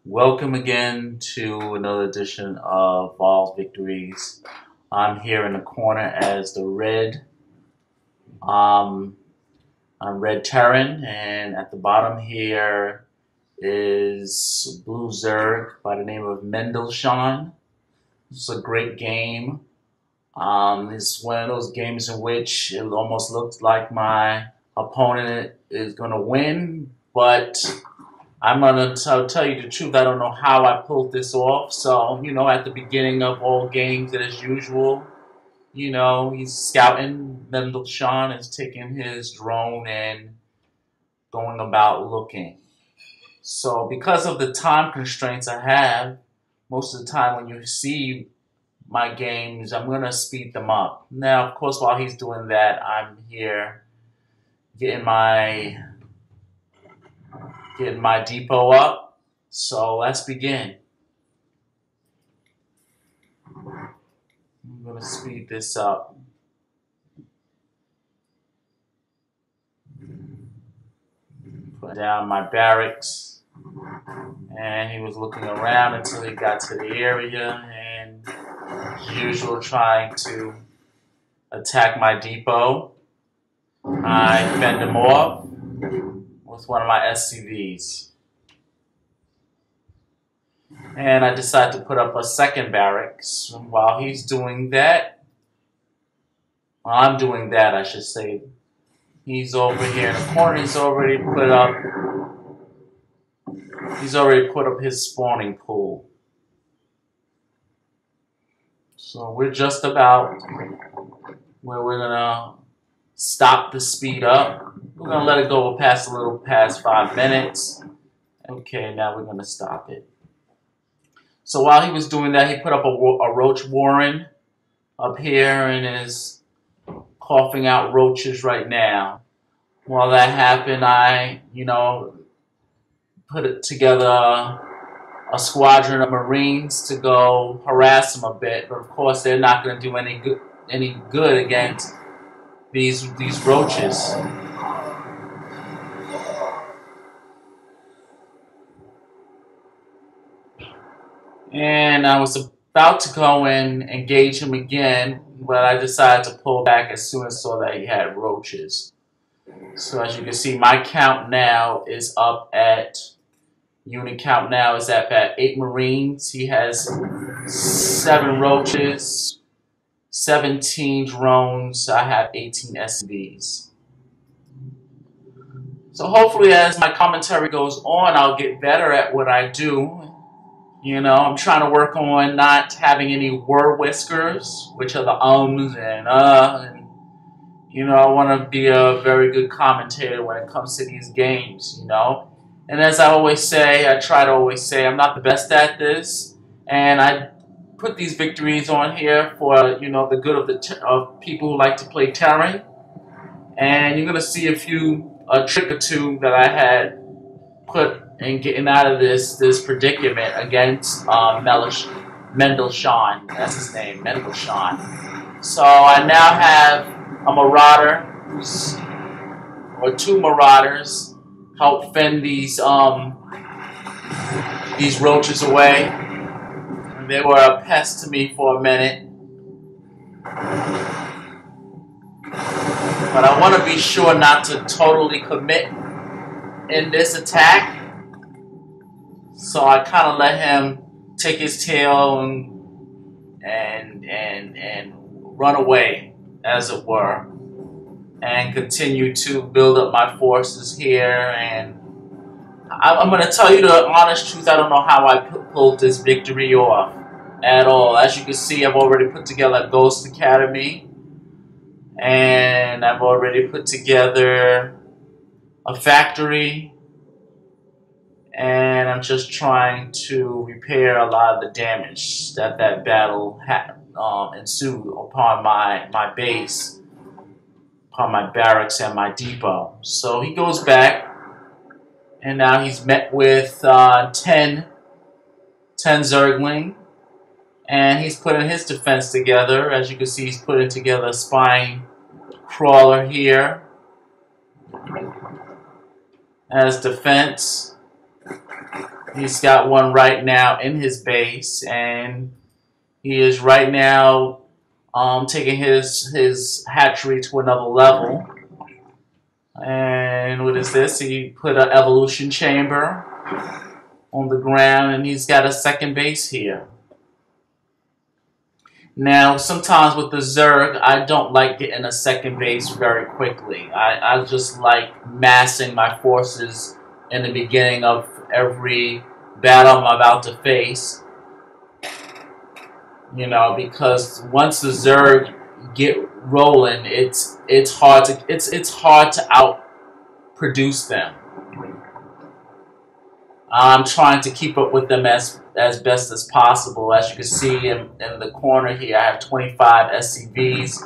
Welcome again to another edition of Voll Victories. I'm here in the corner as the red. Um, I'm Red Terran, and at the bottom here is Blue Zerg by the name of Mendelssohn. It's a great game. It's one of those games in which it almost looks like my opponent is going to win, but I'll tell you the truth. I don't know how I pulled this off. So, at the beginning of all games, as usual, he's scouting. Then Sean is taking his drone and going about looking. So, because of the time constraints I have, most of the time when you see my games, I'm going to speed them up. Now, of course, while he's doing that, I'm here getting my depot up. So let's begin. I'm going to speed this up. Put down my barracks. And he was looking around until he got to the area and, as usual, trying to attack my depot. I fend him off with one of my SCVs. And I decided to put up a second barracks. While he's doing that, I'm doing that, I should say. He's over here in the corner. He's already put up his spawning pool. So we're just about where we're gonna stop the speed up. We're gonna let it go past 5 minutes. Okay, now we're gonna stop it. So while he was doing that, he put up a roach warren up here and is coughing out roaches right now. While that happened, I, put it together a squadron of Marines to go harass him a bit. But of course, they're not going to do any good against these roaches. And I was about to go and engage him again, but I decided to pull back as soon as I saw that he had roaches. So as you can see, my count now is up at, unit count now is at 8 Marines. He has 7 roaches, 17 drones. I have 18 SCVs. So hopefully as my commentary goes on, I'll get better at what I do. I'm trying to work on not having any word whiskers, which are the ums and I want to be a very good commentator when it comes to these games, And as I try to always say, I'm not the best at this, and I put these victories on here for, the good of people who like to play Terran. And you're going to see a trick or two that I had put in getting out of this predicament against Mendelssohn. That's his name, Mendelssohn. So I now have a marauder or 2 marauders help fend these roaches away. And they were a pest to me for a minute. But I want to be sure not to totally commit in this attack. So I kind of let him take his tail and run away, as it were, and continue to build up my forces here. And I'm going to tell you the honest truth, I don't know how I pulled this victory off at all. As you can see, I've already put together a Ghost Academy, and I've already put together a factory, and I'm just trying to repair a lot of the damage that battle ensued upon my base, upon my barracks and my depot. So he goes back, and now he's met with 10 Zergling, and he's putting his defense together. As you can see, he's putting together a spine crawler here as defense. He's got one right now in his base, and he is right now taking his hatchery to another level. And what is this? He put an evolution chamber on the ground, and he's got a second base here. Now, sometimes with the Zerg, I don't like getting a second base very quickly. I just like massing my forces in the beginning of every battle I'm about to face. You know, because once the Zerg get rolling, it's hard to outproduce them. I'm trying to keep up with them as best as possible. As you can see in the corner here, I have 25 SCVs,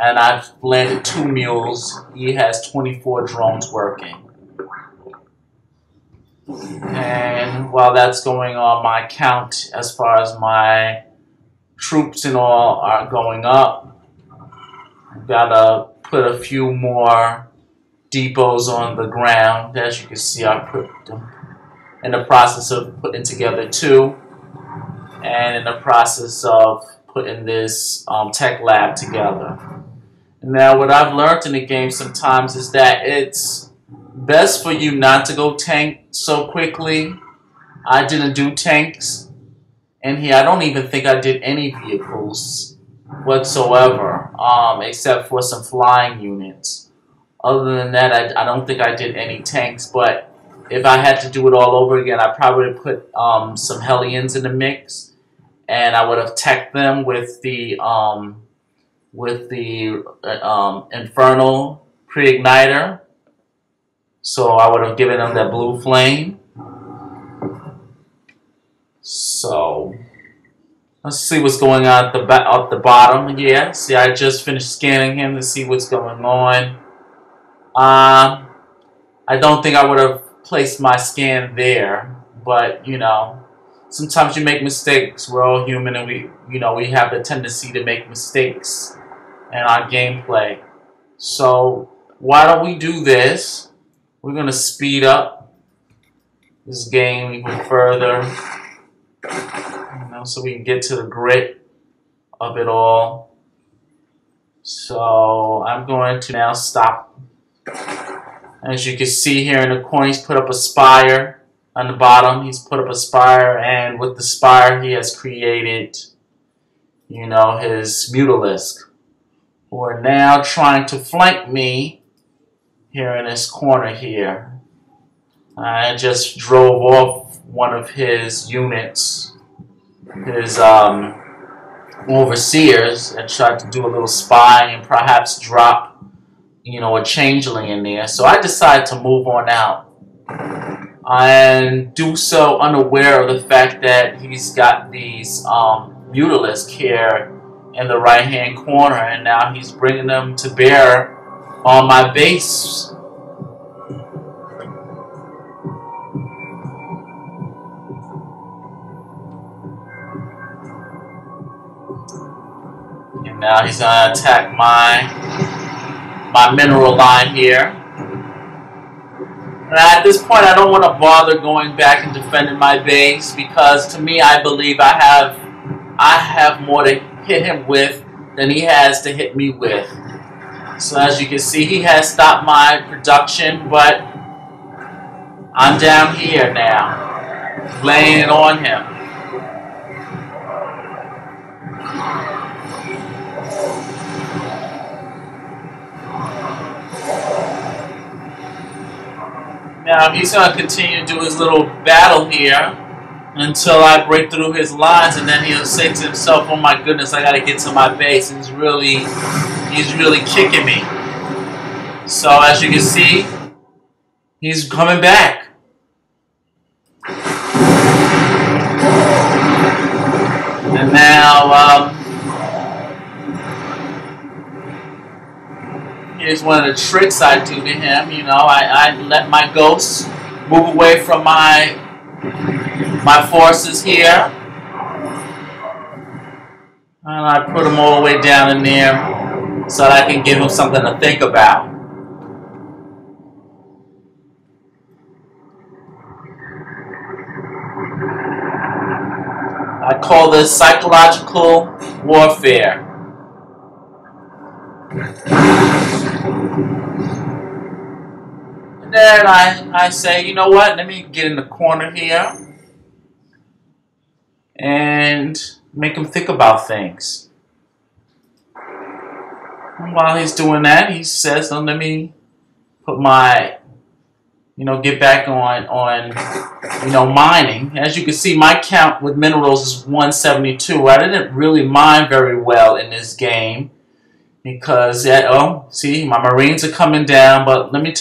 and I've landed 2 mules. He has 24 drones working. And while that's going on, my count as far as my troops and all are going up. I've got to put a few more depots on the ground. As you can see, I put them in the process of putting together 2, and in the process of putting this tech lab together. Now, what I've learned in the game sometimes is that it's best for you not to go tank so quickly. I didn't do tanks in here. I don't even think I did any vehicles whatsoever, except for some flying units. Other than that, I don't think I did any tanks, but if I had to do it all over again, I probably would put some Hellions in the mix, and I would have teched them with the Infernal pre-igniter. So I would have given them that blue flame. So let's see what's going on at the bottom. Yeah, see, I just finished scanning him to see what's going on. I don't think I would have placed my scan there, but you know, sometimes you make mistakes. We're all human, and we have the tendency to make mistakes in our gameplay. So why don't we do this? We're gonna speed up this game even further, so we can get to the grit of it all. So I'm going to now stop. As you can see here in the corner, he's put up a spire on the bottom. He's put up a spire, and with the spire, he has created, you know, his Mutalisk, who are now trying to flank me here in this corner here. I just drove off one of his units, his overseers, and tried to do a little spy and perhaps drop, you know, a changeling in there. So I decided to move on out and do so unaware of the fact that he's got these Mutalisk here in the right hand corner, and now he's bringing them to bear on my base. And now he's gonna attack my mineral line here. And at this point, I don't want to bother going back and defending my base, because to me, I believe I have more to hit him with than he has to hit me with. So as you can see, he has stopped my production, but I'm down here now, laying it on him. Now he's going to continue to do his little battle here until I break through his lines, and then he'll say to himself, "Oh my goodness, I got to get to my base." And he's really kicking me. So as you can see, he's coming back. And now here's one of the tricks I do to him. You know, I let my ghosts move away from my forces here, and I put them all the way down in there so that I can give him something to think about. I call this psychological warfare. And then I say, you know what, let me get in the corner here and make him think about things. And while he's doing that, he says, let me put my, get back on mining. As you can see, my count with minerals is 172. I didn't really mine very well in this game because, see, my marines are coming down, but let me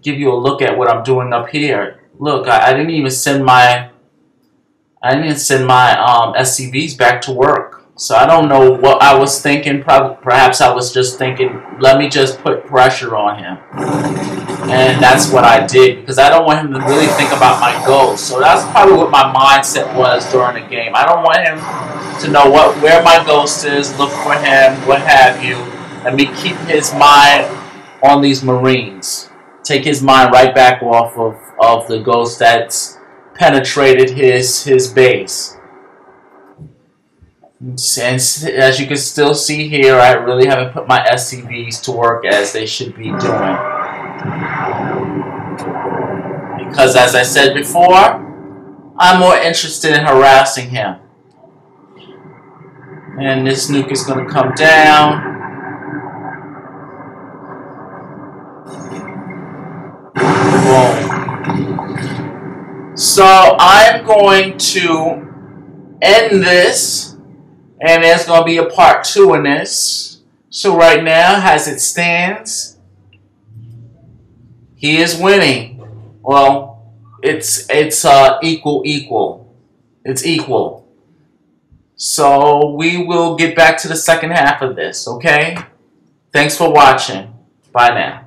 give you a look at what I'm doing up here. Look, I didn't even send my SCVs back to work. So I don't know what I was thinking. Perhaps I was just thinking, let me just put pressure on him. And that's what I did, because I don't want him to really think about my goals. So that's probably what my mindset was during the game. I don't want him to know where my ghost is, look for him, what have you. Let me keep his mind on these Marines. Take his mind right back off of the ghost that's penetrated his base. And as you can still see here, I really haven't put my SCVs to work as they should be doing. Because as I said before, I'm more interested in harassing him. And this nuke is going to come down. Boom. So I'm going to end this. And there's going to be a part 2 in this. So right now, as it stands, he is winning. Well, it's equal. It's equal. So we will get back to the second half of this, okay? Thanks for watching. Bye now.